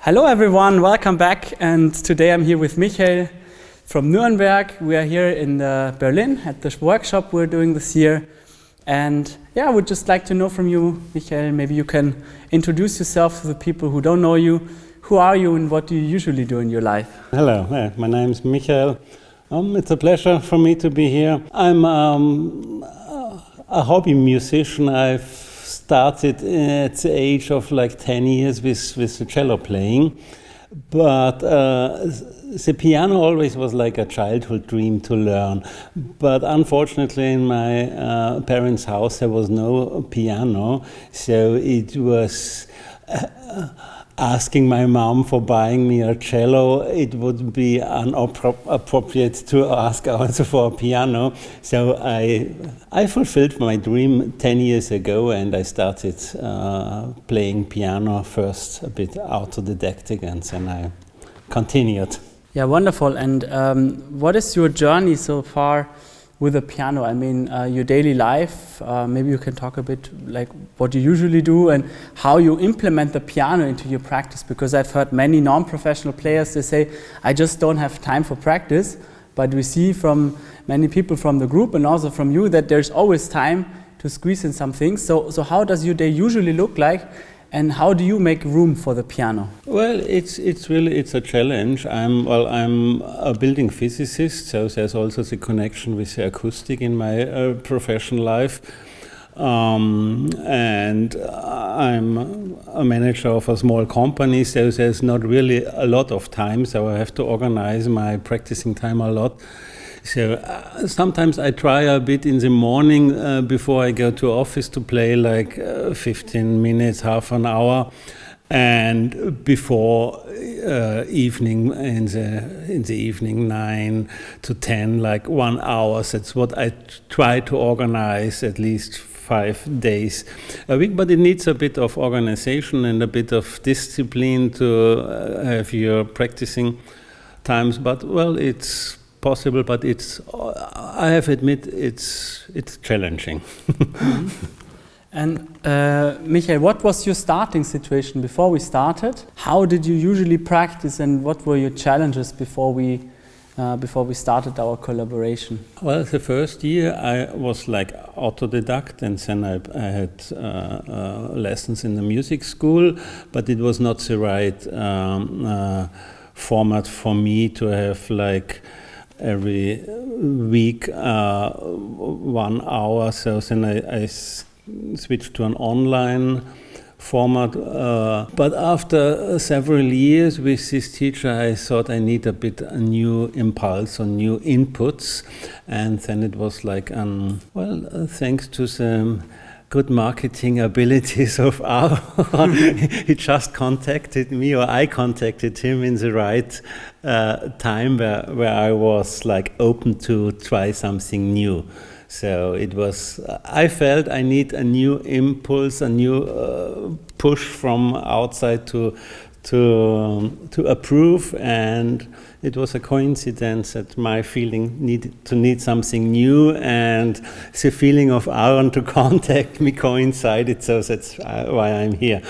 Hello everyone, welcome back, and today I'm here with Michael from Nuremberg. We are here in Berlin at the workshop we're doing this year, and I would just like to know from you, Michael, maybe you can introduce yourself to the people who don't know you. Who are you and what do you usually do in your life? Hello, my name is Michael. It's a pleasure for me to be here. I'm a hobby musician. I've started at the age of like 10 years with the cello playing, but the piano always was like a childhood dream to learn. But unfortunately in my parents' house there was no piano, so it was asking my mom for buying me a cello. It would be inappropriate to ask also for a piano. So I fulfilled my dream 10 years ago, and I started playing piano first a bit autodidactic, and then I continued. Yeah, wonderful. And what is your journey so far with the piano? I mean, your daily life, maybe you can talk a bit like what you usually do and how you implement the piano into your practice, because I've heard many non-professional players, they say, I just don't have time for practice, but we see from many people from the group and also from you that there's always time to squeeze in some things. So how does your day usually look like? And how do you make room for the piano? Well, it's a challenge. I'm a building physicist, so there's also the connection with the acoustic in my professional life. And I'm a manager of a small company, so there's not really a lot of time, so I have to organize my practicing time a lot. So sometimes I try a bit in the morning before I go to office to play like 15 minutes, half an hour, and before evening in the evening 9 to 10, like 1 hour. That's what I try to organize at least 5 days a week, but it needs a bit of organization and a bit of discipline to have your practicing times. But well, it's possible, but I have to admit it's challenging. Mm-hmm. And Michael, what was your starting situation before we started? How did you usually practice, and what were your challenges before we started our collaboration? Well, the first year I was like autodidact, and then I had lessons in the music school, but it was not the right format for me to have like every week 1 hour. So then I switched to an online format. But after several years with this teacher, I thought I need a new impulse or new inputs. And then it was like, thanks to the good marketing abilities of Aaron, he just contacted me, or I contacted him in the right time where I was like open to try something new. So it was, I felt I need a new impulse, a new push from outside to approve, and it was a coincidence that my feeling need something new, and the feeling of Aaron to contact me coincided, so that's why I'm here.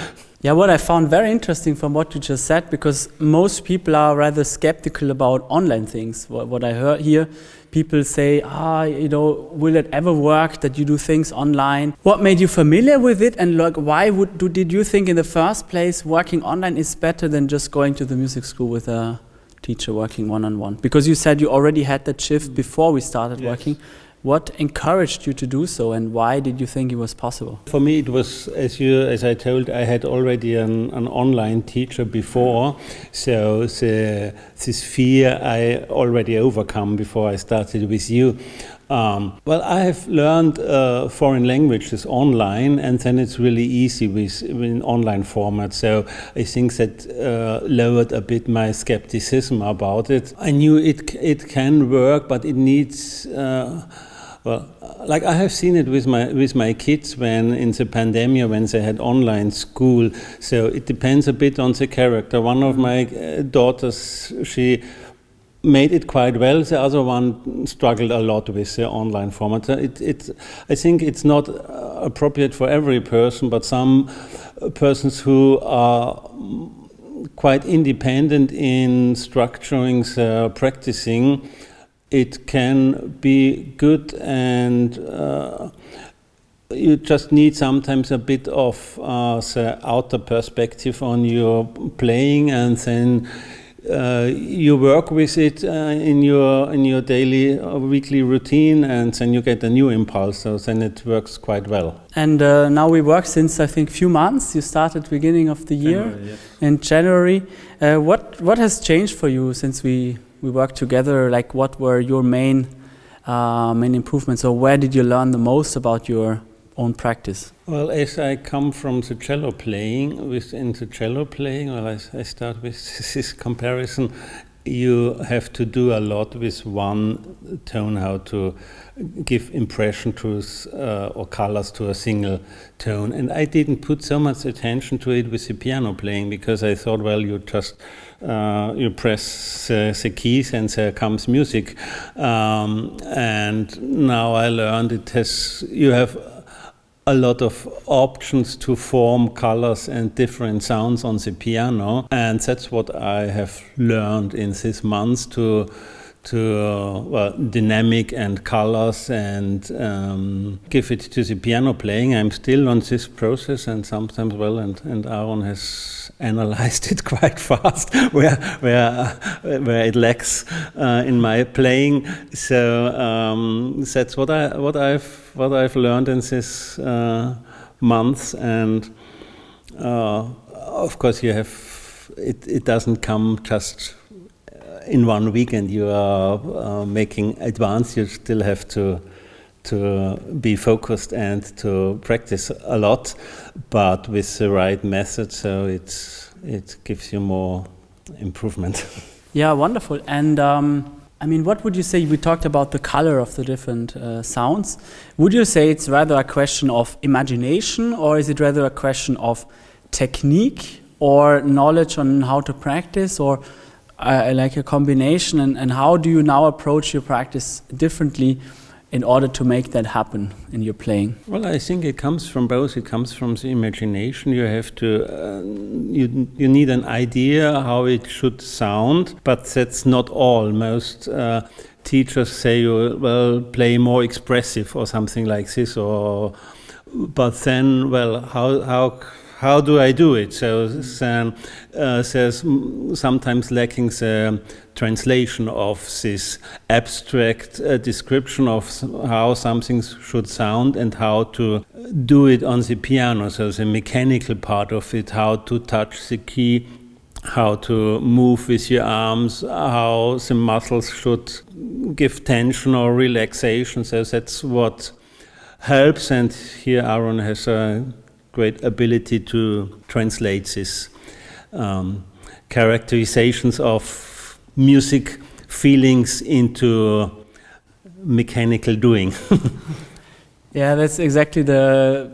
Yeah, what I found very interesting from what you just said, because most people are rather skeptical about online things. What I heard here, people say, will it ever work that you do things online? What made you familiar with it, and like, why did you think in the first place working online is better than just going to the music school with a teacher working one-on-one? Because you said you already had that shift before we started working. What encouraged you to do so, and why did you think it was possible? For me, it was, as I told, I had already an online teacher before, so this fear I already overcome before I started with you. Well, I have learned foreign languages online, and then it's really easy with online format. So I think that lowered a bit my skepticism about it. I knew it can work, but it needs. Well, like I have seen it with my kids when in the pandemic, when they had online school. So it depends a bit on the character. One of my daughters, she made it quite well. The other one struggled a lot with the online format. I think it's not appropriate for every person, but some persons who are quite independent in structuring the practicing. It can be good, and you just need sometimes a bit of the outer perspective on your playing, and then you work with it in your daily or weekly routine, and then you get a new impulse. So then it works quite well. And now we work since, I think, few months. You started beginning of the year, January, yes. in January. What has changed for you since we worked together? Like, what were your main improvements, or where did you learn the most about your own practice? Well, as I come from the cello playing, I start with this comparison. You have to do a lot with one tone, how to give impression to or colors to a single tone. And I didn't put so much attention to it with the piano playing, because I thought, well, you just you press the keys and there comes music. And now I learned you have a lot of options to form colors and different sounds on the piano, and that's what I have learned in these months to dynamic and colors, and give it to the piano playing. I'm still on this process, and sometimes and Aaron has analyzed it quite fast where it lacks in my playing. So that's what I've learned in this months, and of course it doesn't come just in 1 week and you are making advance. You still have to be focused and to practice a lot, but with the right method, so it gives you more improvement. Yeah, wonderful. And I mean, what would you say? We talked about the color of the different sounds. Would you say it's rather a question of imagination, or is it rather a question of technique or knowledge on how to practice, or like a combination? And how do you now approach your practice differently in order to make that happen in your playing? Well, I think it comes from both. It comes from the imagination. You have to, you need an idea how it should sound, but that's not all. Most teachers say, well, play more expressive or something like this, but then, well, how do I do it? So then there's sometimes lacking the translation of this abstract description of how something should sound and how to do it on the piano. So the mechanical part of it, how to touch the key, how to move with your arms, how the muscles should give tension or relaxation. So that's what helps, and here Aaron has a great ability to translate these characterizations of music feelings into mechanical doing. Yeah, that's exactly the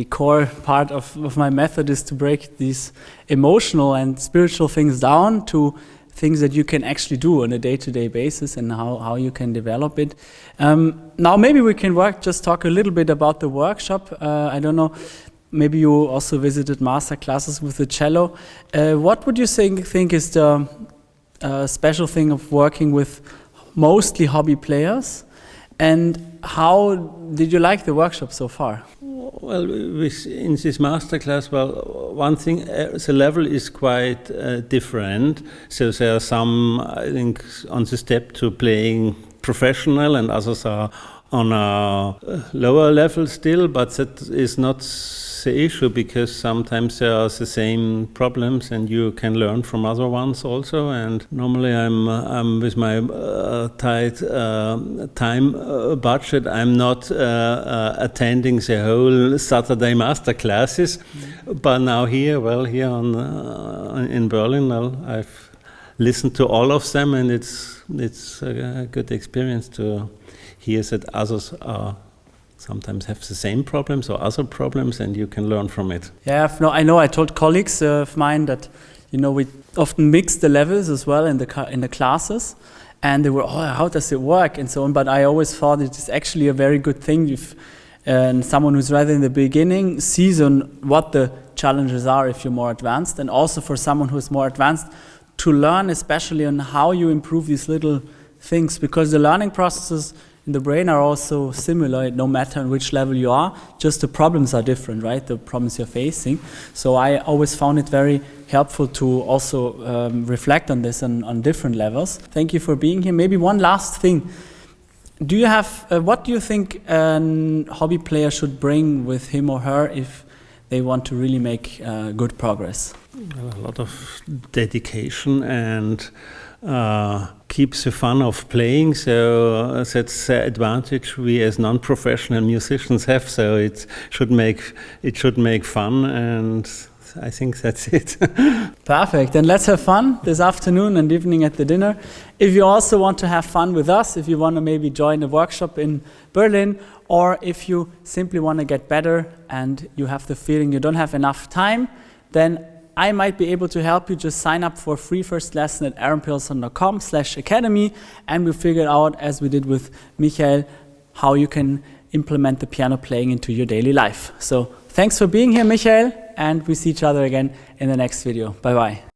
core part of my method, is to break these emotional and spiritual things down to things that you can actually do on a day-to-day basis, and how you can develop it. Now maybe we can talk a little bit about the workshop. I don't know, maybe you also visited master classes with the cello. What would you think is the special thing of working with mostly hobby players, and how did you like the workshop so far? Well, in this masterclass, one thing, the level is quite different. So there are some, I think, on the step to playing professional, and others are on a lower level still, but that is not the issue, because sometimes there are the same problems and you can learn from other ones also. And normally I'm with my tight time budget, I'm not attending the whole Saturday master classes. But now here in Berlin, I've listened to all of them, and it's a good experience to hear that others sometimes have the same problems or other problems, and you can learn from it. Yeah, I know. I told colleagues of mine that, we often mix the levels as well in the classes, and they were, how does it work and so on. But I always thought it is actually a very good thing if someone who's rather in the beginning sees on what the challenges are if you're more advanced, and also for someone who's more advanced to learn, especially on how you improve these little things, because the learning processes in the brain are also similar, no matter on which level you are, just the problems are different, right? The problems you're facing. So I always found it very helpful to also reflect on this on different levels. Thank you for being here. Maybe one last thing. Do you have, what do you think a hobby player should bring with him or her if they want to really make good progress? A lot of dedication and keeps the fun of playing, so that's the advantage we as non-professional musicians have. So it should make fun, and I think that's it. Perfect. Then let's have fun this afternoon and evening at the dinner. If you also want to have fun with us, if you want to maybe join a workshop in Berlin, or if you simply want to get better and you have the feeling you don't have enough time, then I might be able to help you. Just sign up for a free first lesson at aaronpilson.com/academy, and we'll figure out, as we did with Michael, how you can implement the piano playing into your daily life. So thanks for being here, Michael, and we see each other again in the next video. Bye-bye.